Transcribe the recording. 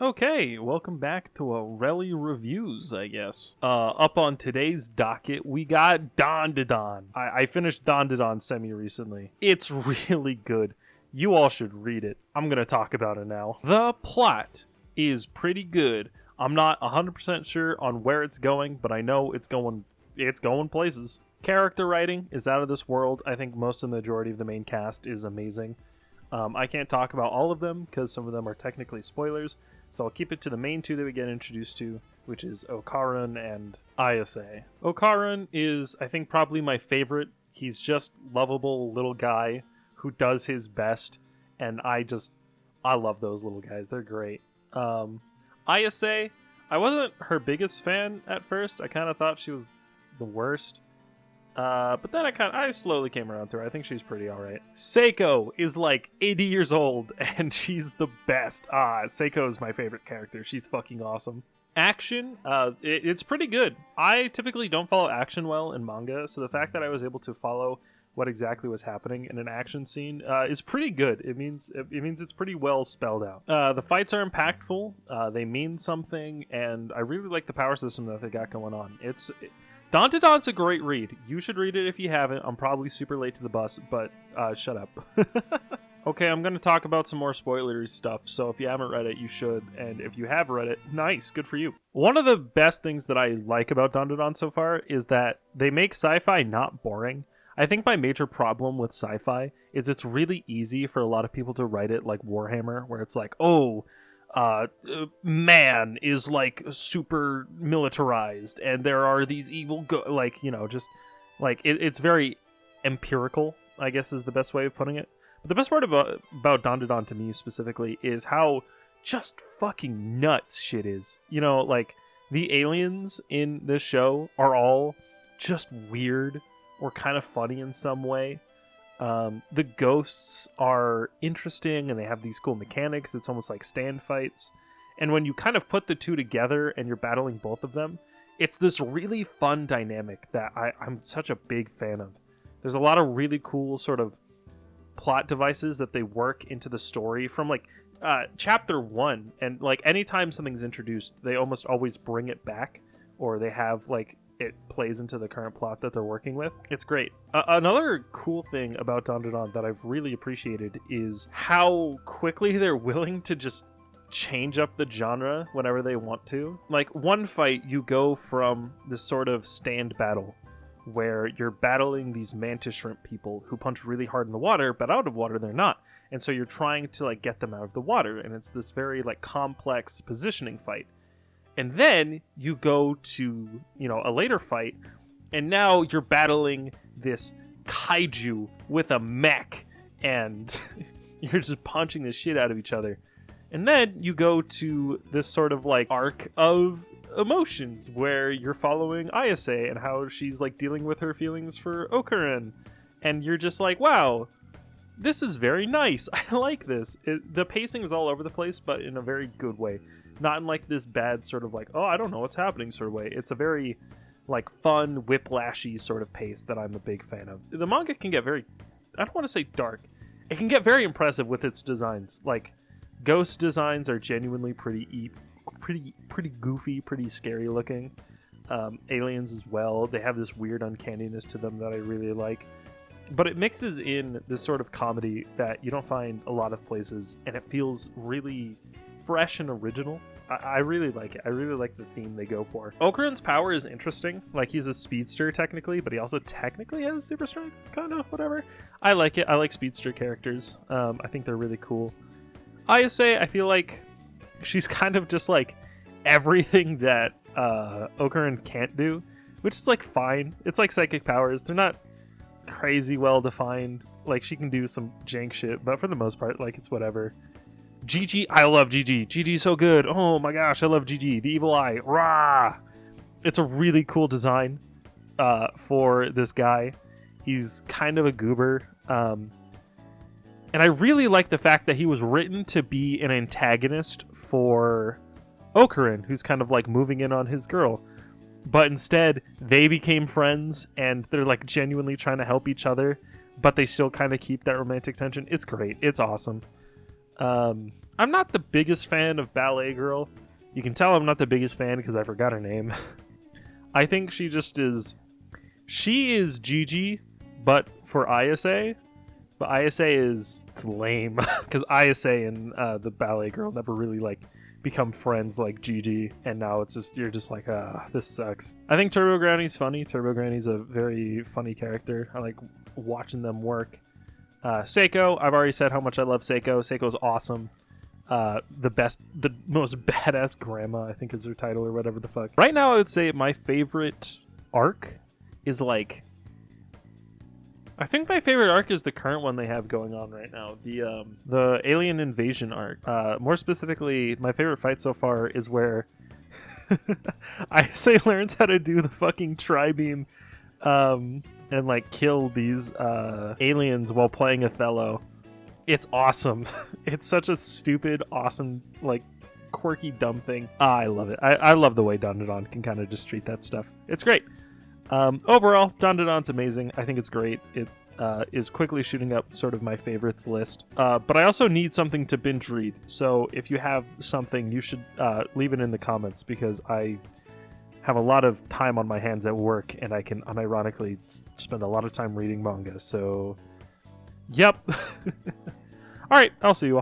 Okay, welcome back to a Relli Reviews, I guess. Up on today's docket, we got DanDaDan. I finished DanDaDan semi-recently. It's really good. You all should read it. I'm gonna talk about it now. The plot is pretty good. I'm not 100% sure on where it's going, but I know it's going places. Character writing is out of this world. I think most of the majority of the main cast is amazing. I can't talk about all of them because some of them are technically spoilers, so I'll keep it to the main two that we get introduced to, which is Okarun and Ayase. Okarun is, I think, probably my favorite. He's just lovable little guy who does his best, and I love those little guys. They're great. Ayase, I wasn't her biggest fan at first. I kind of thought she was the worst. But then I slowly came around to her. I think she's pretty alright. Seiko is like 80 years old, and she's the best. Seiko is my favorite character. She's fucking awesome. Action, it's pretty good. I typically don't follow action well in manga, so the fact that I was able to follow what exactly was happening in an action scene is pretty good. It means it's pretty well spelled out. The fights are impactful. They mean something, and I really like the power system that they got going on. DanDaDan's a great read. You should read it if you haven't. I'm probably super late to the bus, but shut up. Okay, I'm going to talk about some more spoilery stuff, so if you haven't read it, you should, and if you have read it, nice, good for you. One of the best things that I like about DanDaDan so far is that they make sci-fi not boring. I think my major problem with sci-fi is it's really easy for a lot of people to write it like Warhammer, where it's like, man is like super militarized and there are these evil it's very empirical, I guess is the best way of putting it. But the best part about DanDaDan to me specifically is how just fucking nuts shit is. Like the aliens in this show are all just weird or kind of funny in some way. The ghosts are interesting and they have these cool mechanics. It's almost like stand fights. And when you kind of put the two together and you're battling both of them, it's this really fun dynamic that I'm such a big fan of. There's a lot of really cool sort of plot devices that they work into the story from like chapter 1. And like anytime something's introduced, they almost always bring it back, or they have like it plays into the current plot that they're working with. It's great. Another cool thing about DanDaDan that I've really appreciated is how quickly they're willing to just change up the genre whenever they want to. Like one fight, you go from this sort of stand battle where you're battling these mantis shrimp people who punch really hard in the water, but out of water they're not. And so you're trying to like get them out of the water, and it's this very like complex positioning fight. And then you go to, a later fight, and now you're battling this kaiju with a mech, and you're just punching the shit out of each other. And then you go to this sort of like arc of emotions where you're following Ayase and how she's like dealing with her feelings for Okarun. And you're just like, wow, this is very nice. I like this. The pacing is all over the place, but in a very good way. Not in like this bad sort of like, oh, I don't know what's happening sort of way. It's a very like fun, whiplashy sort of pace that I'm a big fan of. The manga can get very, I don't want to say dark. It can get very impressive with its designs. Like ghost designs are genuinely pretty goofy, pretty scary looking. Aliens as well. They have this weird uncanniness to them that I really like. But it mixes in this sort of comedy that you don't find a lot of places, and it feels really fresh and original. I really like it. I really like the theme they go for. Okarun's power is interesting. Like, he's a speedster technically, but he also technically has super strength, kind of, whatever. I like it. I like speedster characters. I think they're really cool. Ayase, I feel like she's kind of just like everything that Okarun can't do, which is like fine. It's like psychic powers. They're not crazy well defined. Like, she can do some jank shit, but for the most part, like, it's whatever. Gigi, I love Gigi. Gigi's so good. Oh my gosh, I love Gigi. The evil eye. Rah! It's a really cool design for this guy. He's kind of a goober. And I really like the fact that he was written to be an antagonist for Okarun, who's kind of like moving in on his girl. But instead, they became friends, and they're like genuinely trying to help each other, but they still kind of keep that romantic tension. It's great. It's awesome. I'm not the biggest fan of Ballet Girl. You can tell I'm not the biggest fan because I forgot her name. I think she just is... She is Gigi, but for ISA. But ISA is... It's lame. Because ISA and the Ballet Girl never really, like, become friends like Gigi. And now it's just... You're just like, this sucks. I think Turbo Granny's funny. Turbo Granny's a very funny character. I like watching them work. Seiko, I've already said how much I love Seiko. Seiko's awesome. The most badass grandma, I think is her title or whatever the fuck. Right now, I would say my favorite arc is like... I think my favorite arc is the current one they have going on right now. The Alien Invasion arc. More specifically, my favorite fight so far is where Isa learns how to do the fucking tri-beam and like kill these aliens while playing Othello. It's awesome. It's such a stupid, awesome, like, quirky, dumb thing. I love it. I love the way DanDaDan can kind of just treat that stuff. It's great. Overall, DanDaDan's amazing. I think it's great. It is quickly shooting up sort of my favorites list. But I also need something to binge read. So if you have something, you should leave it in the comments because I have a lot of time on my hands at work and I can unironically spend a lot of time reading manga. So, yep. All right, I'll see you all.